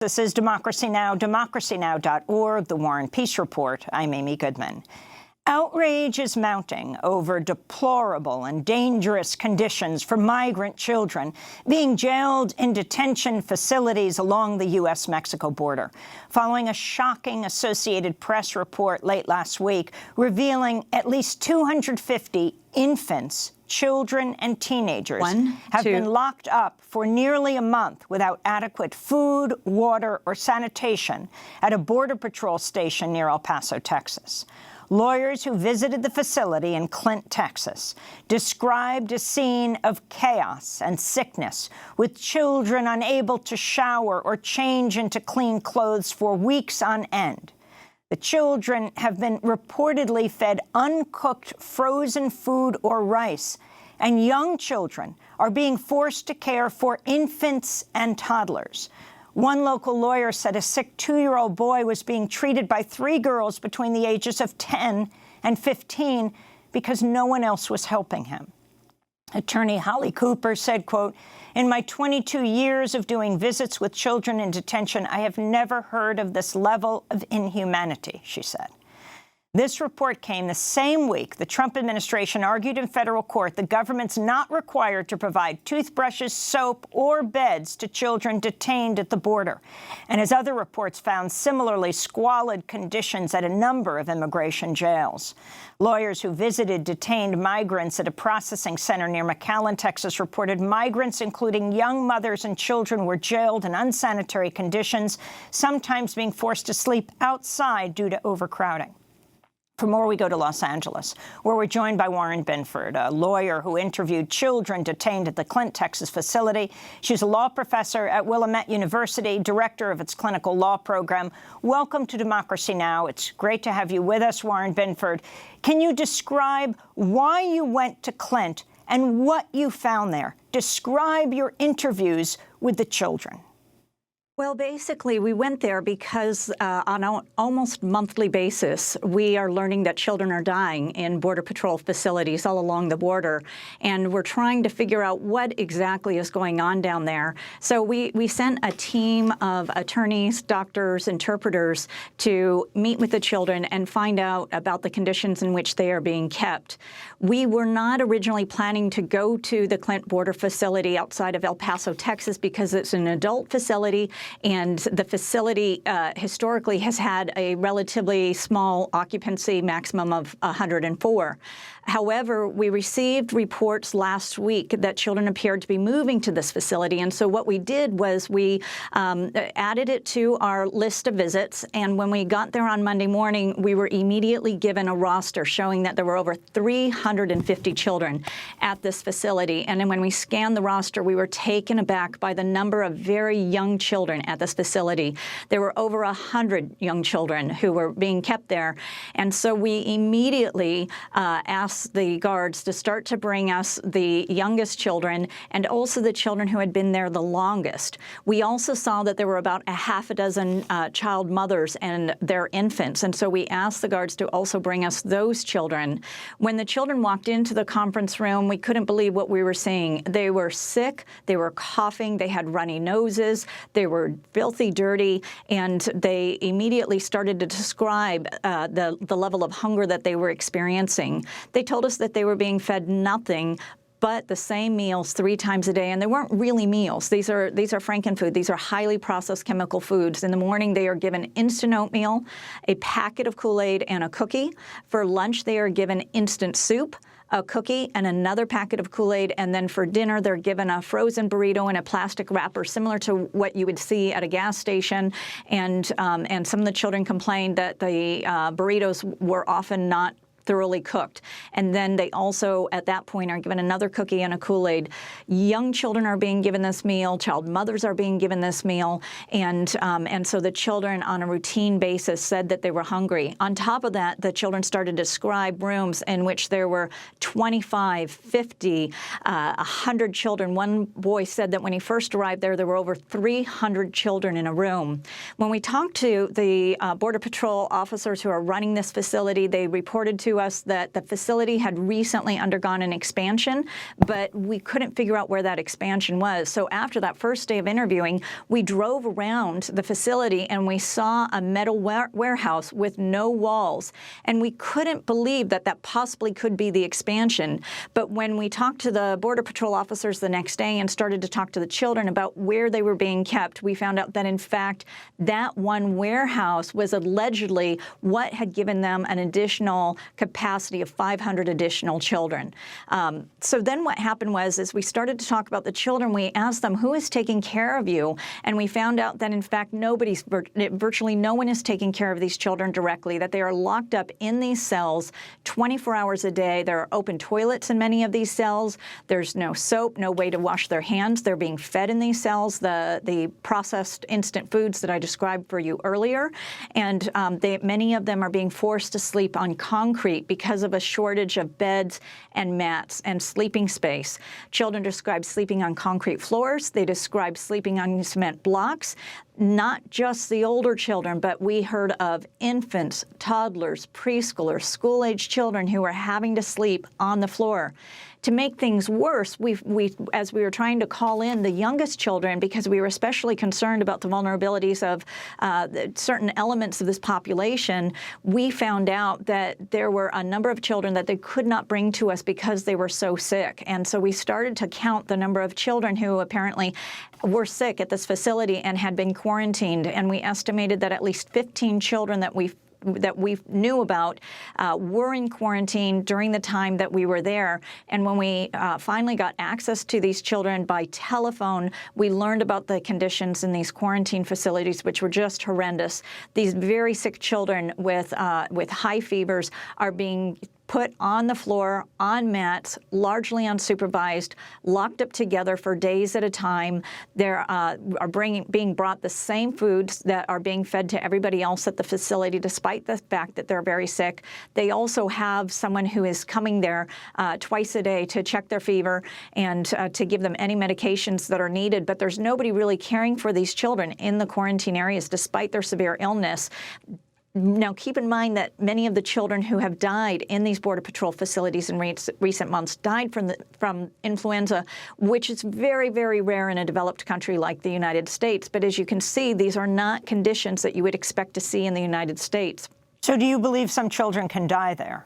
This is Democracy Now!, democracynow.org, The War and Peace Report. I'm Amy Goodman. Outrage is mounting over deplorable and dangerous conditions for migrant children being jailed in detention facilities along the U.S.-Mexico border, following a shocking Associated Press report late last week revealing at least 250 infants, children, and teenagers have been locked up for nearly a month without adequate food, water, or sanitation at a Border Patrol station near El Paso, Texas. Lawyers who visited the facility in Clint, Texas, described a scene of chaos and sickness, with children unable to shower or change into clean clothes for weeks on end. The children have been reportedly fed uncooked frozen food or rice, and young children are being forced to care for infants and toddlers. One local lawyer said a sick 2-year-old boy was being treated by 3 girls between the ages of 10 and 15 because no one else was helping him. Attorney Holly Cooper said, quote, "In my 22 years of doing visits with children in detention, I have never heard of this level of inhumanity," she said. This report came the same week the Trump administration argued in federal court the government's not required to provide toothbrushes, soap, or beds to children detained at the border. And as other reports found similarly squalid conditions at a number of immigration jails. Lawyers who visited detained migrants at a processing center near McAllen, Texas, reported migrants, including young mothers and children, were jailed in unsanitary conditions, sometimes being forced to sleep outside due to overcrowding. For more, we go to Los Angeles, where we're joined by Warren Binford, a lawyer who interviewed children detained at the Clint, Texas facility. She's a law professor at Willamette University, director of its clinical law program. Welcome to Democracy Now! It's great to have you with us, Warren Binford. Can you describe why you went to Clint and what you found there? Describe your interviews with the children. Well, basically, we went there because on an almost monthly basis, we are learning that children are dying in Border Patrol facilities all along the border, and we're trying to figure out what exactly is going on down there. So we sent a team of attorneys, doctors, interpreters to meet with the children and find out about the conditions in which they are being kept. We were not originally planning to go to the Clint border facility outside of El Paso, Texas, because it's an adult facility, and the facility historically has had a relatively small occupancy maximum of 104. However, we received reports last week that children appeared to be moving to this facility, and so what we did was we added it to our list of visits, and when we got there on Monday morning, we were immediately given a roster showing that there were over 350 children at this facility. And then when we scanned the roster, we were taken aback by the number of very young children at this facility. There were over 100 young children who were being kept there, and so we immediately asked the guards to start to bring us the youngest children and also the children who had been there the longest. We also saw that there were about a half a dozen child mothers and their infants, and so we asked the guards to also bring us those children. When the children walked into the conference room, we couldn't believe what we were seeing. They were sick, they were coughing, they had runny noses, they were filthy dirty, and they immediately started to describe the level of hunger that they were experiencing. They told us that they were being fed nothing but the same meals 3 times a day, and they weren't really meals. These are frankenfood. These are highly processed chemical foods. In the morning, they are given instant oatmeal, a packet of Kool-Aid, and a cookie. For lunch, they are given instant soup, a cookie, and another packet of Kool-Aid, and then for dinner, they're given a frozen burrito in a plastic wrapper, similar to what you would see at a gas station. And some of the children complained that the burritos were often not thoroughly cooked. And then they also, at that point, are given another cookie and a Kool-Aid. Young children are being given this meal. Child mothers are being given this meal. And so the children, on a routine basis, said that they were hungry. On top of that, the children started to describe rooms in which there were 25, 50, 100 children. One boy said that when he first arrived there were over 300 children in a room. When we talked to the Border Patrol officers who are running this facility, they reported to to us that the facility had recently undergone an expansion, but we couldn't figure out where that expansion was. So after that first day of interviewing, we drove around the facility and we saw a metal warehouse with no walls. And we couldn't believe that that possibly could be the expansion. But when we talked to the Border Patrol officers the next day and started to talk to the children about where they were being kept, we found out that, in fact, that one warehouse was allegedly what had given them an additional capacity of 500 additional children. So then what happened was, as we started to talk about the children, we asked them, who is taking care of you? And we found out that, in fact, virtually no one is taking care of these children directly, that they are locked up in these cells 24 hours a day. There are open toilets in many of these cells. There's no soap, no way to wash their hands. They're being fed in these cells, the processed instant foods that I described for you earlier. And many of them are being forced to sleep on concrete because of a shortage of beds and mats and sleeping space. Children describe sleeping on concrete floors. They describe sleeping on cement blocks. Not just the older children, but we heard of infants, toddlers, preschoolers, school-age children who are having to sleep on the floor. To make things worse, as we were trying to call in the youngest children, because we were especially concerned about the vulnerabilities of certain elements of this population, we found out that there were a number of children that they could not bring to us because they were so sick. And so we started to count the number of children who apparently were sick at this facility and had been quarantined. And we estimated that at least 15 children that we knew about were in quarantine during the time that we were there. And when we finally got access to these children by telephone, we learned about the conditions in these quarantine facilities, which were just horrendous. These very sick children with high fevers are being put on the floor, on mats, largely unsupervised, locked up together for days at a time. There are being brought the same foods that are being fed to everybody else at the facility, despite the fact that they're very sick. They also have someone who is coming there twice a day to check their fever and to give them any medications that are needed. But there's nobody really caring for these children in the quarantine areas, despite their severe illness. Now, keep in mind that many of the children who have died in these Border Patrol facilities in recent months died from influenza, which is very, very rare in a developed country like the United States. But as you can see, these are not conditions that you would expect to see in the United States. So do you believe some children can die there?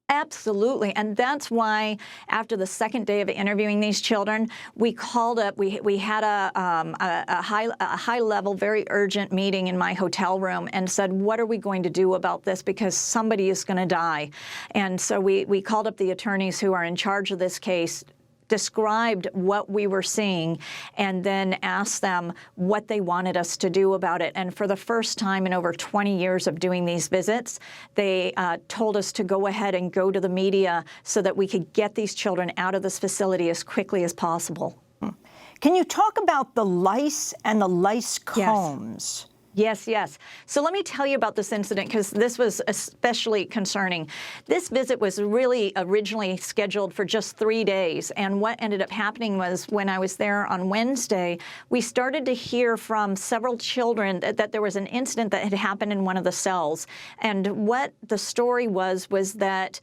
Absolutely. And that's why after the second day of interviewing these children, we called up, we had a high-level, very urgent meeting in my hotel room and said, what are we going to do about this? Because somebody is going to die. And so we called up the attorneys who are in charge of this case, described what we were seeing, and then asked them what they wanted us to do about it. And for the first time in over 20 years of doing these visits, they told us to go ahead and go to the media so that we could get these children out of this facility as quickly as possible. Can you talk about the lice and the lice combs? Yes, yes. So let me tell you about this incident, because this was especially concerning. This visit was really originally scheduled for just 3 days. And what ended up happening was, when I was there on Wednesday, we started to hear from several children that there was an incident that had happened in one of the cells. And what the story was that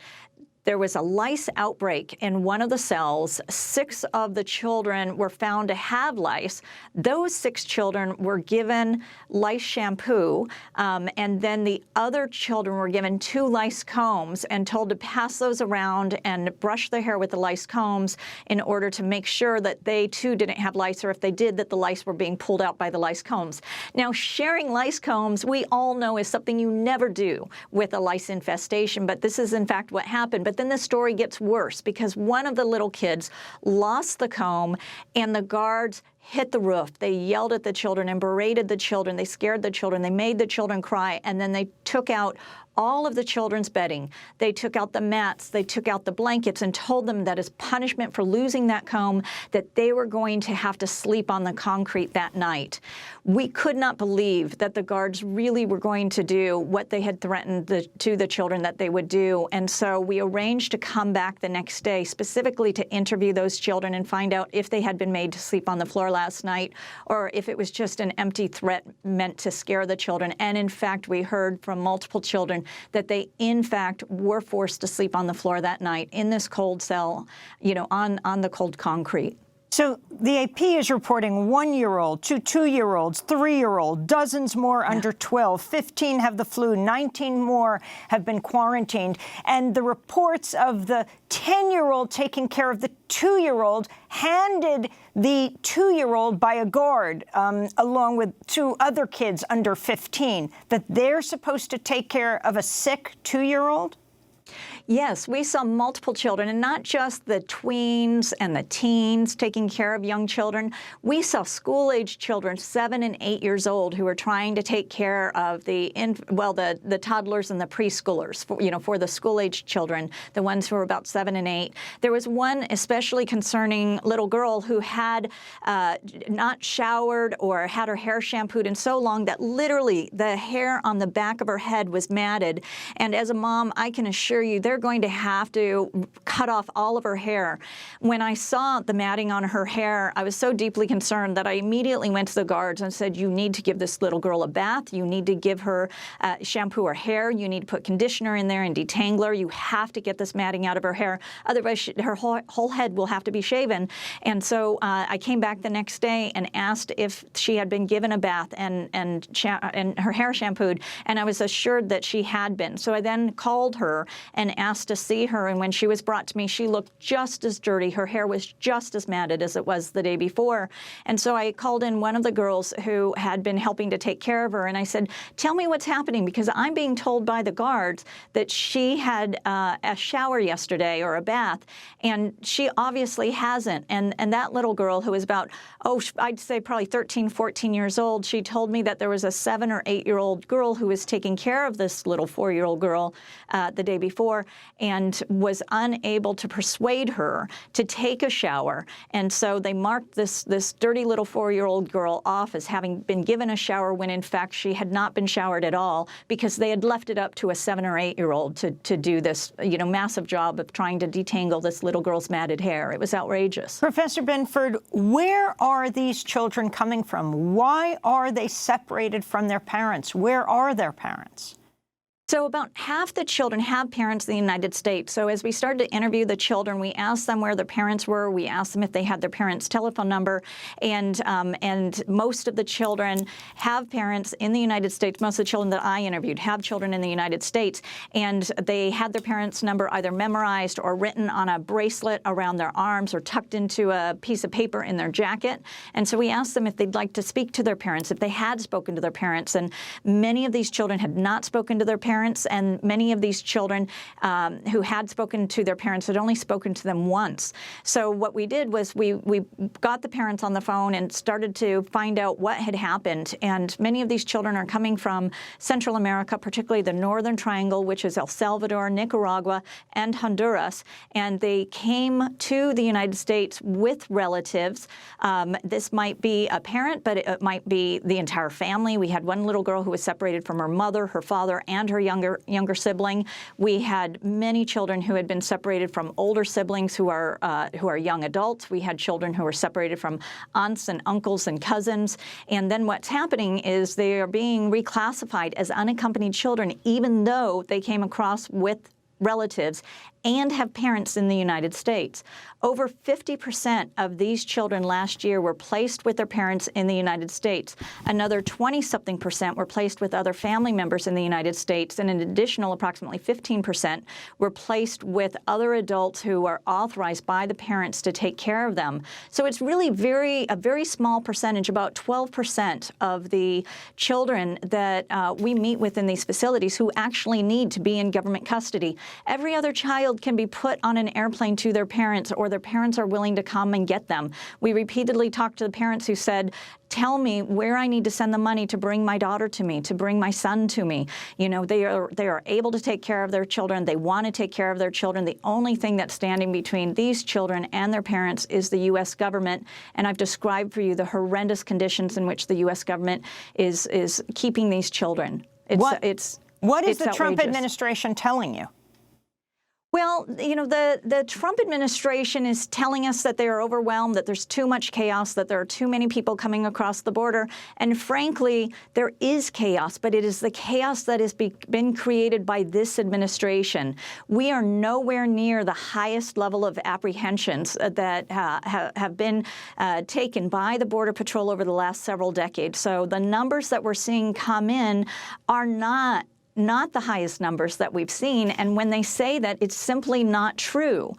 there was a lice outbreak in one of the cells. 6 of the children were found to have lice. Those 6 children were given lice shampoo, and then the other children were given 2 lice combs and told to pass those around and brush their hair with the lice combs in order to make sure that they too didn't have lice, or if they did, that the lice were being pulled out by the lice combs. Now, sharing lice combs, we all know, is something you never do with a lice infestation, but this is in fact what happened. But then the story gets worse, because one of the little kids lost the comb, and the guards hit the roof. They yelled at the children and berated the children. They scared the children. They made the children cry, and then they took out all of the children's bedding. They took out the mats. They took out the blankets and told them that as punishment for losing that comb, that they were going to have to sleep on the concrete that night. We could not believe that the guards really were going to do what they had threatened to the children that they would do. And so we arranged to come back the next day specifically to interview those children and find out if they had been made to sleep on the floor floor last night, or if it was just an empty threat meant to scare the children. And in fact, we heard from multiple children that they, in fact, were forced to sleep on the floor that night in this cold cell, you know, on the cold concrete. So the AP is reporting 1-year-old, 2-year-olds, 3-year-old, dozens more under 12, 15 have the flu, 19 more have been quarantined. And the reports of the 10-year-old taking care of the 2-year-old handed the 2-year-old by a guard, along with 2 other kids under 15, that they're supposed to take care of a sick 2-year-old? Yes, we saw multiple children, and not just the tweens and the teens taking care of young children. We saw school-age children, 7 and 8 years old, who were trying to take care of the toddlers and the preschoolers, for the school-age children, the ones who were about 7 and 8. There was one especially concerning little girl who had not showered or had her hair shampooed in so long that literally the hair on the back of her head was matted. And as a mom, I can assure you, they're going to have to cut off all of her hair. When I saw the matting on her hair, I was so deeply concerned that I immediately went to the guards and said, you need to give this little girl a bath. You need to give her shampoo her hair. You need to put conditioner in there and detangler. You have to get this matting out of her hair. Otherwise, her whole head will have to be shaven. And so I came back the next day and asked if she had been given a bath and her hair shampooed, and I was assured that she had been. So I then called her and asked to see her, and when she was brought to me, she looked just as dirty. Her hair was just as matted as it was the day before. And so I called in one of the girls who had been helping to take care of her, and I said, tell me what's happening, because I'm being told by the guards that she had a shower yesterday or a bath, and she obviously hasn't. And that little girl, who was about, I'd say probably 13, 14 years old, she told me that there was a 7 or 8-year-old girl who was taking care of this little 4-year-old girl the day before, and was unable to persuade her to take a shower. And so they marked this dirty little 4-year-old girl off as having been given a shower when in fact she had not been showered at all, because they had left it up to a 7 or 8-year-old to do this, massive job of trying to detangle this little girl's matted hair. It was outrageous. Professor Binford, where are these children coming from? Why are they separated from their parents? Where are their parents? So about half the children have parents in the United States. So as we started to interview the children, we asked them where their parents were. We asked them if they had their parents' telephone number. And most of the children have parents in the United States. Most of the children that I interviewed have children in the United States. And they had their parents' number either memorized or written on a bracelet around their arms or tucked into a piece of paper in their jacket. And so we asked them if they'd like to speak to their parents, if they had spoken to their parents. And many of these children had not spoken to their parents. And many of these children who had spoken to their parents had only spoken to them once. So what we did was we got the parents on the phone and started to find out what had happened. And many of these children are coming from Central America, particularly the Northern Triangle, which is El Salvador, Nicaragua, and Honduras. And they came to the United States with relatives. This might be a parent, but it might be the entire family. We had one little girl who was separated from her mother, her father, and her younger sibling. We had many children who had been separated from older siblings who are young adults. We had children who were separated from aunts and uncles and cousins. And then what's happening is they are being reclassified as unaccompanied children, even though they came across with relatives and have parents in the United States. Over 50% of these children last year were placed with their parents in the United States. Another 20-something% were placed with other family members in the United States, and an additional approximately 15% were placed with other adults who are authorized by the parents to take care of them. So it's really a very small percentage, about 12% of the children that we meet with in these facilities who actually need to be in government custody. Every other child can be put on an airplane to their parents, or their parents are willing to come and get them. We repeatedly talked to the parents who said, tell me where I need to send the money to bring my daughter to me, to bring my son to me. They are able to take care of their children. They want to take care of their children. The only thing that's standing between these children and their parents is the U.S. government. And I've described for you the horrendous conditions in which the U.S. government is keeping these children. What is the Trump outrageous. administration telling you? Well, you know, the Trump administration is telling us that they are overwhelmed, that there's too much chaos, that there are too many people coming across the border. And frankly, there is chaos, but it is the chaos that has been created by this administration. We are nowhere near the highest level of apprehensions that have been taken by the Border Patrol over the last several decades. So the numbers that we're seeing come in are not the highest numbers that we've seen. And when they say that, it's simply not true.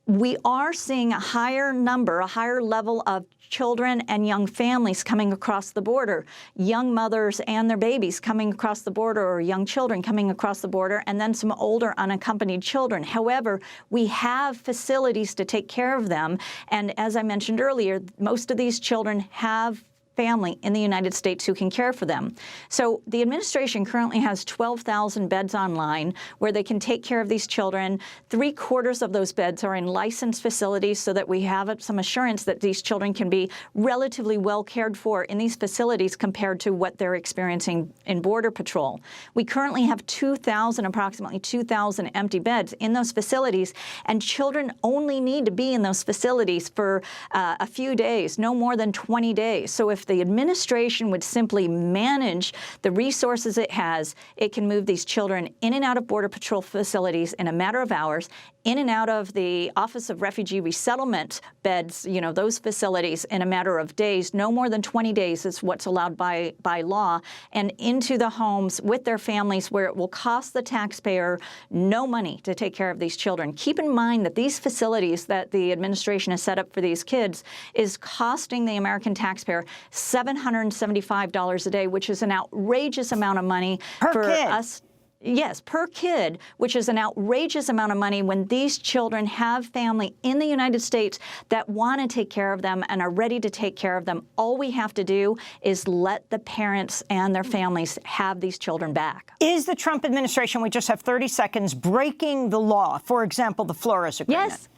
We are seeing a higher number, a higher level of children and young families coming across the border, young mothers and their babies coming across the border, or young children coming across the border, and then some older unaccompanied children. However, we have facilities to take care of them. And as I mentioned earlier, most of these children have family in the United States who can care for them. So the administration currently has 12,000 beds online where they can take care of these children. 3/4 of those beds are in licensed facilities so that we have some assurance that these children can be relatively well cared for in these facilities compared to what they're experiencing in Border Patrol. We currently have approximately 2,000 empty beds in those facilities, and children only need to be in those facilities for a few days, no more than 20 days. So if the administration would simply manage the resources it has, it can move these children in and out of Border Patrol facilities in a matter of hours, in and out of the Office of Refugee Resettlement beds, you know, those facilities in a matter of days. No more than 20 days is what's allowed by law, and into the homes with their families, where it will cost the taxpayer no money to take care of these children. Keep in mind that these facilities that the administration has set up for these kids is costing the American taxpayer $775 a day, which is an outrageous amount of money for us. Yes, per kid, which is an outrageous amount of money when these children have family in the United States that want to take care of them and are ready to take care of them. All we have to do is let the parents and their families have these children back. Is the Trump administration, we just have 30 seconds, breaking the law? For example, the Flores Agreement. Yes.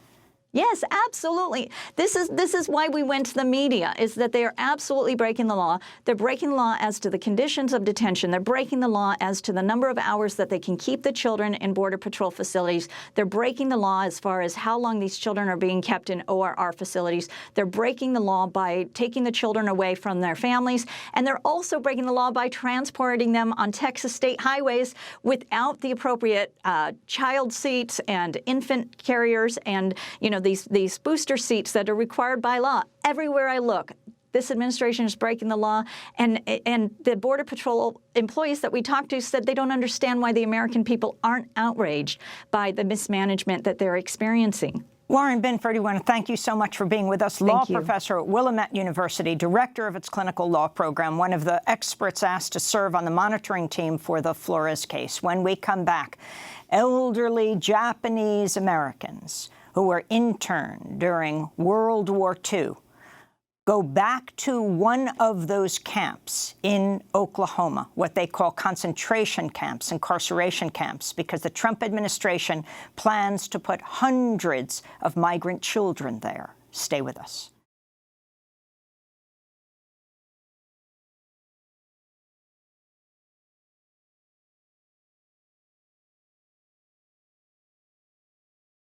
Yes, absolutely. This is why we went to the media, is that they are absolutely breaking the law. They're breaking the law as to the conditions of detention. They're breaking the law as to the number of hours that they can keep the children in Border Patrol facilities. They're breaking the law as far as how long these children are being kept in ORR facilities. They're breaking the law by taking the children away from their families. And they're also breaking the law by transporting them on Texas state highways without the appropriate child seats and infant carriers and, you know, these booster seats that are required by law. Everywhere I look, this administration is breaking the law, and the Border Patrol employees that we talked to said they don't understand why the American people aren't outraged by the mismanagement that they're experiencing. Warren Binford, we want to thank you so much for being with us. Law professor at Willamette University, director of its clinical law program, one of the experts asked to serve on the monitoring team for the Flores case. When we come back, elderly Japanese Americans who were interned during World War II go back to one of those camps in Oklahoma, what they call concentration camps, incarceration camps, because the Trump administration plans to put hundreds of migrant children there. Stay with us.